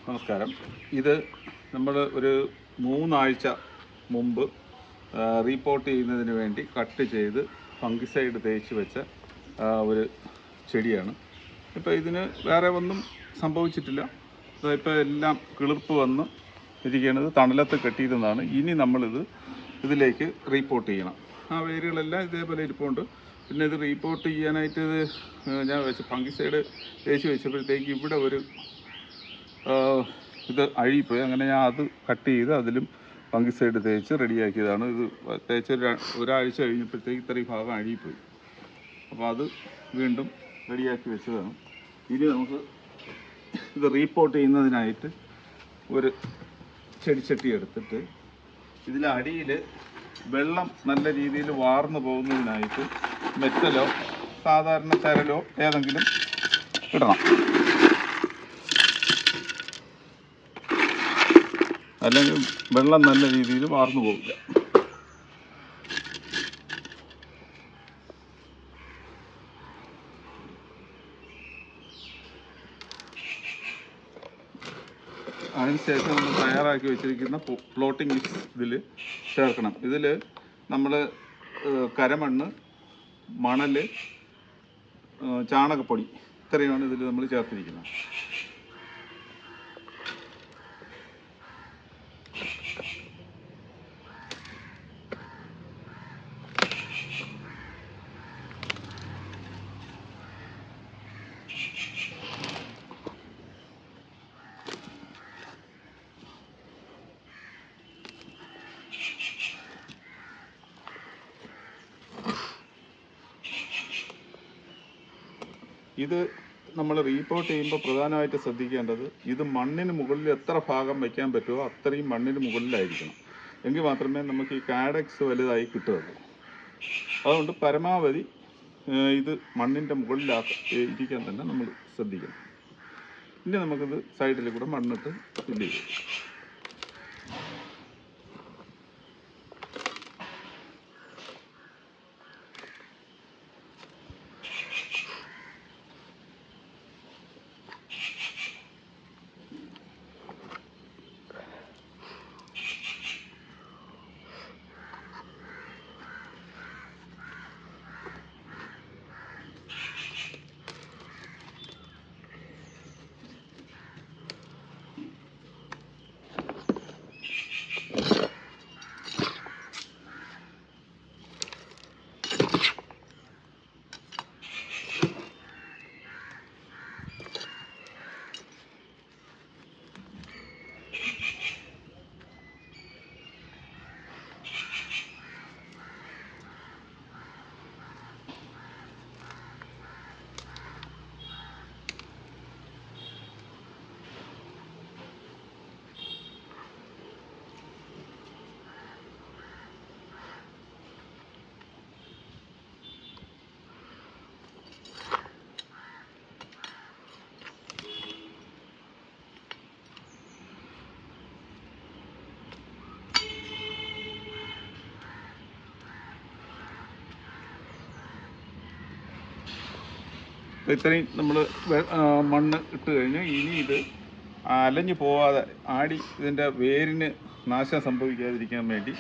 നമസ്കാരം. ഇത് നമ്മൾ ഒരു 3 ആഴ്ച മുമ്പ് റീപോർട്ട് ചെയ്യുന്നതിന് വേണ്ടി കട്ട് ചെയ്ത് ഫംഗിസൈഡ് തേച്ച് വെച്ച ഒരു ചെടിയാണ്. ഇപ്പോൾ ഇതിന് വേറെ ഒന്നും സംഭവിച്ചിട്ടില്ല. ഇപ്പോൾ എല്ലാം കിളിർപ്പ് വന്ന് ഇരിക്കുന്നത് തണലത്ത് കെട്ടിയിരുന്നതാണ്. ഇനി ഇതിലേക്ക് റീപോർട്ട് ചെയ്യണം. ആ വേരുകളെല്ലാം ഇതേപോലെ ഇരിപ്പുണ്ട്. പിന്നെ ഇത് റീപോർട്ട് ചെയ്യാനായിട്ട് ഞാൻ ഫംഗിസൈഡ് തേച്ച് വെച്ചപ്പോഴത്തേക്ക് ഇവിടെ ഇത് അഴിപ്പോയി. അങ്ങനെ ഞാൻ അത് കട്ട് ചെയ്ത് അതിലും ഫംഗിസൈഡ് തേച്ച് റെഡിയാക്കിയതാണ്. ഇത് തേച്ച് ഒരാഴ്ച കഴിഞ്ഞപ്പോഴത്തേക്ക് ഇത്രയും ഭാഗം അഴിപ്പോയി. അപ്പോൾ അത് വീണ്ടും റെഡിയാക്കി വെച്ചതാണ്. ഇനി നമുക്ക് ഇത് റീപോർട്ട് ചെയ്യുന്നതിനായിട്ട് ഒരു ചെടിച്ചട്ടി എടുത്തിട്ട് ഇതിലടിയിൽ വെള്ളം നല്ല രീതിയിൽ വാർന്നു പോകുന്നതിനായിട്ട് മെറ്റലോ സാധാരണ ചരലോ ഏതെങ്കിലും ഇടണം. അല്ലെങ്കിൽ വെള്ളം നല്ല രീതിയിൽ വാർന്നു പോകില്ല. അതിനുശേഷം നമ്മൾ തയ്യാറാക്കി വെച്ചിരിക്കുന്ന പ്ലോട്ടിംഗ് മിക്സ് ഇതിൽ ചേർക്കണം. ഇതിൽ നമ്മൾ കരമണ്ണ്, മണൽ, ചാണകപ്പൊടി ഇത്രയാണ് ഇതിൽ നമ്മൾ ചേർത്തിരിക്കുന്നത്. ഇത് നമ്മൾ റീപോർട്ട് ചെയ്യുമ്പോൾ പ്രധാനമായിട്ട് ശ്രദ്ധിക്കേണ്ടത്, ഇത് മണ്ണിന് മുകളിൽ എത്ര ഭാഗം വയ്ക്കാൻ പറ്റുമോ അത്രയും മണ്ണിന് മുകളിലായിരിക്കണം. എങ്കിൽ മാത്രമേ നമുക്ക് ഈ കാഡക്സ് വലുതായി കിട്ടുകയുള്ളൂ. അതുകൊണ്ട് പരമാവധി ഇത് മണ്ണിൻ്റെ ഇരിക്കാൻ തന്നെ നമ്മൾ ശ്രദ്ധിക്കണം. ഇനി നമുക്കിത് സൈഡിൽ കൂടെ മണ്ണിട്ട് ഫില്ല് ചെയ്യും. ഇത്രയും നമ്മൾ മണ്ണ് ഇട്ട് കഴിഞ്ഞ് ഇനി ഇത് അലഞ്ഞു പോവാതെ ഇതിൻ്റെ വേരിന് നാശം സംഭവിക്കാതിരിക്കാൻ വേണ്ടി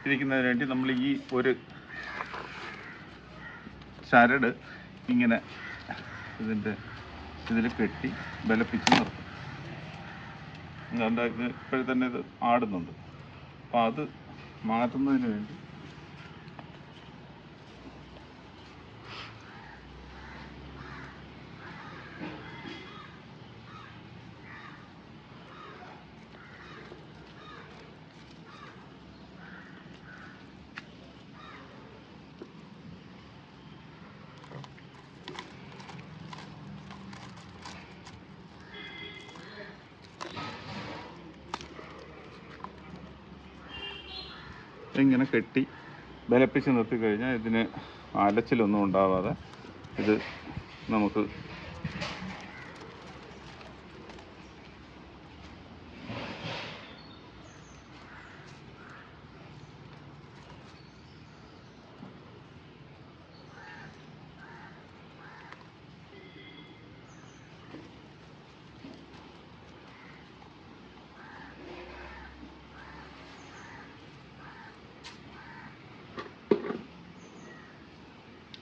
ഇരിക്കുന്നതിന് വേണ്ടി നമ്മൾ ഈ ഒരു ചരട് ഇങ്ങനെ ഇതിൽ കെട്ടി ബലപ്പിച്ച് നിർത്തും. ഇത് ഇപ്പോഴും തന്നെ ഇത് ആടുന്നുണ്ട്. അപ്പോൾ അത് മാറ്റുന്നതിന് വേണ്ടി ഇങ്ങനെ കെട്ടി ബലപ്പിച്ച് നിർത്തി കഴിഞ്ഞാൽ ഇതിന് അലച്ചിലൊന്നും ഉണ്ടാവാതെ ഇത് നമുക്ക്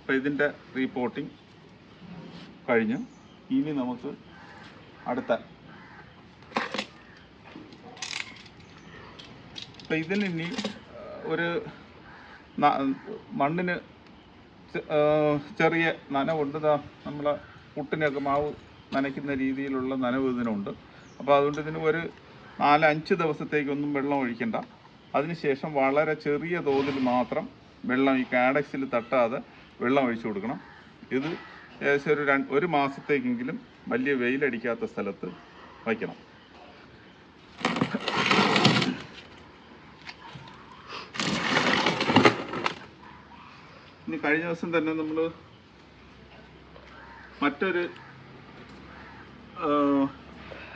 അപ്പോൾ ഇതിൻ്റെ റീപോർട്ടിംഗ് കഴിഞ്ഞു. ഇനി നമുക്ക് അടുത്ത, അപ്പം ഇതിന് ഇനി ഒരു മണ്ണിന് ചെറിയ നനവുണ്ട്. നമ്മളെ പുട്ടിനൊക്കെ മാവ് നനയ്ക്കുന്ന രീതിയിലുള്ള നനവ് ഇതിനുണ്ട്. അപ്പോൾ അതുകൊണ്ട് ഇതിന് ഒരു 4-5 ദിവസത്തേക്കൊന്നും വെള്ളം ഒഴിക്കണ്ട. അതിനുശേഷം വളരെ ചെറിയ തോതിൽ മാത്രം വെള്ളം ഈ കാഡക്സിൽ തട്ടാതെ വെള്ളം ഒഴിച്ചു കൊടുക്കണം. ഇത് ഏകദേശം ഒരു മാസത്തേക്കെങ്കിലും വലിയ വെയിലടിക്കാത്ത സ്ഥലത്ത് വയ്ക്കണം. ഇനി കഴിഞ്ഞ ദിവസം തന്നെ നമ്മൾ മറ്റൊരു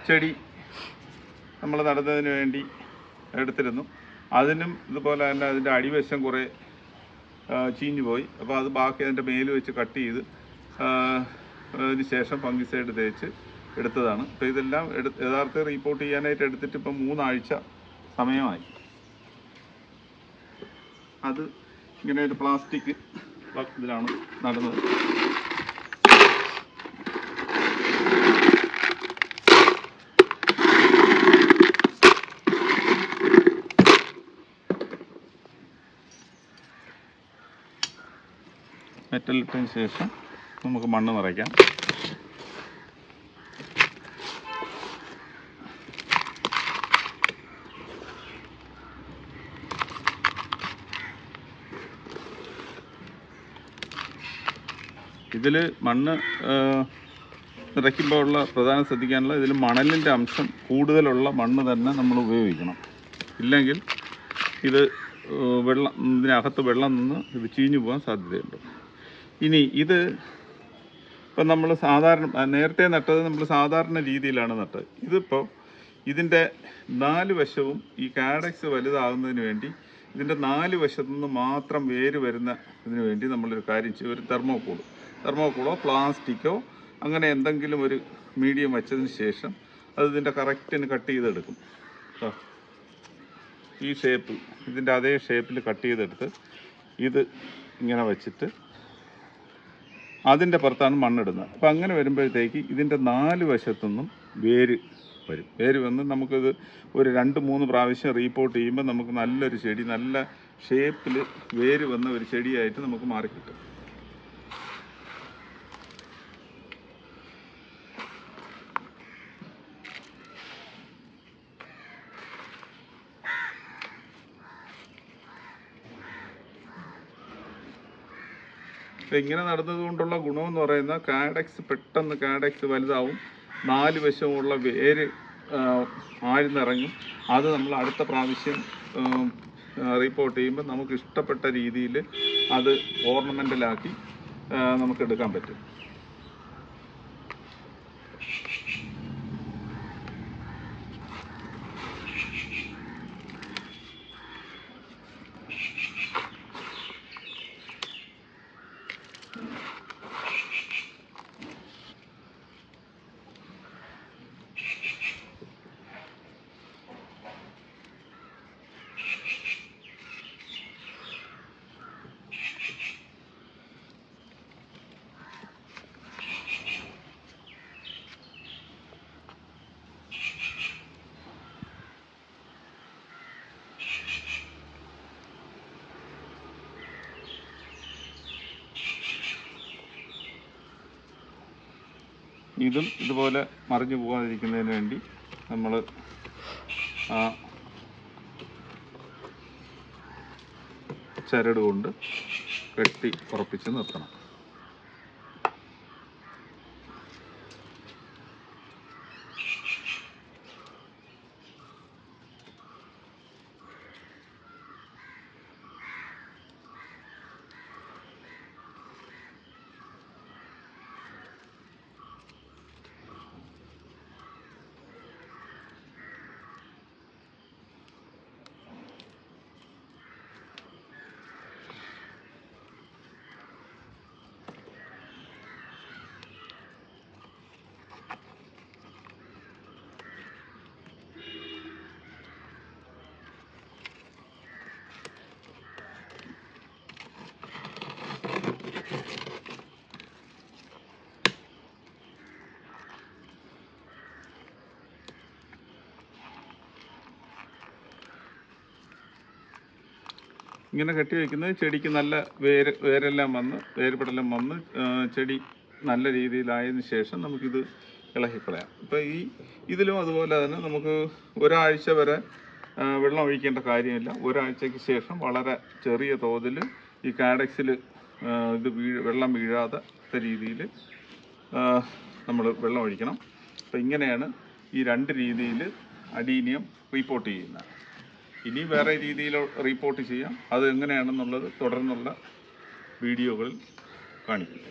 ചെടി നമ്മൾ നടുന്നതിന് വേണ്ടി എടുത്തിരുന്നു. അതിനും ഇതുപോലെ തന്നെ അതിൻ്റെ അടിവശം കുറേ ചീഞ്ഞു പോയി. അപ്പോൾ അത് ബാക്കി അതിൻ്റെ മേല് വെച്ച് കട്ട് ചെയ്ത് അതിന് ശേഷം ഫംഗിസൈഡ് തേച്ച് എടുത്തതാണ്. അപ്പോൾ ഇതെല്ലാം യഥാർത്ഥ റീപോർട്ട് ചെയ്യാനായിട്ട് എടുത്തിട്ട് ഇപ്പം 3 ആഴ്ച സമയമായി. അത് ഇങ്ങനെ ഒരു പ്ലാസ്റ്റിക് ഇതിലാണ് നടുന്നത്. മെറ്റലിട്ടതിന് ശേഷം നമുക്ക് മണ്ണ് നിറയ്ക്കാം. ഇതിൽ മണ്ണ് നിറയ്ക്കുമ്പോൾ ഉള്ള പ്രധാനം ശ്രദ്ധിക്കാനുള്ള, ഇതിൽ മണലിൻ്റെ അംശം കൂടുതലുള്ള മണ്ണ് തന്നെ നമ്മൾ ഉപയോഗിക്കണം. ഇല്ലെങ്കിൽ ഇത് ഇതിനകത്ത് വെള്ളം നിന്ന് ഇത് ചീഞ്ഞു പോകാൻ സാധ്യതയുണ്ട്. ഇനി ഇത് ഇപ്പം നമ്മൾ നേരത്തെ നട്ടത് നമ്മൾ സാധാരണ രീതിയിലാണ് നട്ടത്. ഇതിപ്പോൾ ഇതിൻ്റെ 4 വശവും ഈ കാഡക്സ് വലുതാകുന്നതിന് വേണ്ടി ഇതിൻ്റെ 4 വശത്തു നിന്ന് മാത്രം വേര് വരുന്നതിന് വേണ്ടി നമ്മളൊരു കാര്യം ചെയ്യും. ഒരു തെർമോക്കോളോ പ്ലാസ്റ്റിക്കോ അങ്ങനെ എന്തെങ്കിലും ഒരു മീഡിയം വെച്ചതിന് ശേഷം അത് ഇതിൻ്റെ കറക്റ്റിന് കട്ട് ചെയ്തെടുക്കും. ഈ ഷേപ്പ്, ഇതിൻ്റെ അതേ ഷേപ്പിൽ കട്ട് ചെയ്തെടുത്ത് ഇത് ഇങ്ങനെ വെച്ചിട്ട് അതിൻ്റെ പുറത്താണ് മണ്ണിടുന്നത്. അപ്പോൾ അങ്ങനെ വരുമ്പോഴത്തേക്ക് ഇതിൻ്റെ 4 വശത്തുനിന്നും വേര് വരും. വേര് വന്ന് നമുക്കിത് ഒരു 2-3 പ്രാവശ്യം റീപോർട്ട് ചെയ്യുമ്പോൾ നമുക്ക് നല്ലൊരു ചെടി, നല്ല ഷേപ്പിൽ വേര് വന്ന ഒരു ചെടിയായിട്ട് നമുക്ക് മാറിക്കിട്ടും. ഇങ്ങനെ നടന്നത് കൊണ്ടുള്ള ഗുണമെന്ന് പറയുന്നത് പെട്ടെന്ന് കാഡക്സ് വലുതാവും. 4 വശമുള്ള വേര് ആഴ്ന്നിറങ്ങും. അത് നമ്മൾ അടുത്ത പ്രാവശ്യം റീപോർട്ട് ചെയ്യുമ്പോൾ നമുക്ക് ഇഷ്ടപ്പെട്ട രീതിയിൽ അത് ഓർണമെൻ്റലാക്കി നമുക്ക് എടുക്കാൻ പറ്റും. ഇതും ഇതുപോലെ മറിഞ്ഞു പോകാതിരിക്കുന്നതിന് വേണ്ടി നമ്മൾ ചരട് കൊണ്ട് കെട്ടി ഉറപ്പിച്ച് നിർത്തണം. ഇങ്ങനെ കെട്ടി വയ്ക്കുന്നത് ചെടിക്ക് നല്ല വേരെല്ലാം വന്ന് വേരുപടലം വന്ന് ചെടി നല്ല രീതിയിലായതിനു ശേഷം നമുക്കിത് ഇളക്കിക്കളയാം. ഇപ്പോൾ ഇതിലും അതുപോലെ തന്നെ നമുക്ക് ഒരാഴ്ച വരെ വെള്ളം ഒഴിക്കേണ്ട കാര്യമില്ല. ഒരാഴ്ചയ്ക്ക് ശേഷം വളരെ ചെറിയ തോതിൽ ഈ കാഡക്സിൽ ഇത് വെള്ളം വീഴാത്ത രീതിയിൽ നമ്മൾ വെള്ളം ഒഴിക്കണം. അപ്പോൾ ഇങ്ങനെയാണ് ഈ 2 രീതിയിൽ അഡീനിയം റീപോർട്ട് ചെയ്യുന്നത്. ഇനി വേറെ രീതിയിൽ റീപോർട്ട് ചെയ്യാം. അത് എങ്ങനെയാണെന്നുള്ളത് തുടർന്നുള്ള വീഡിയോകളിൽ കാണിക്കും.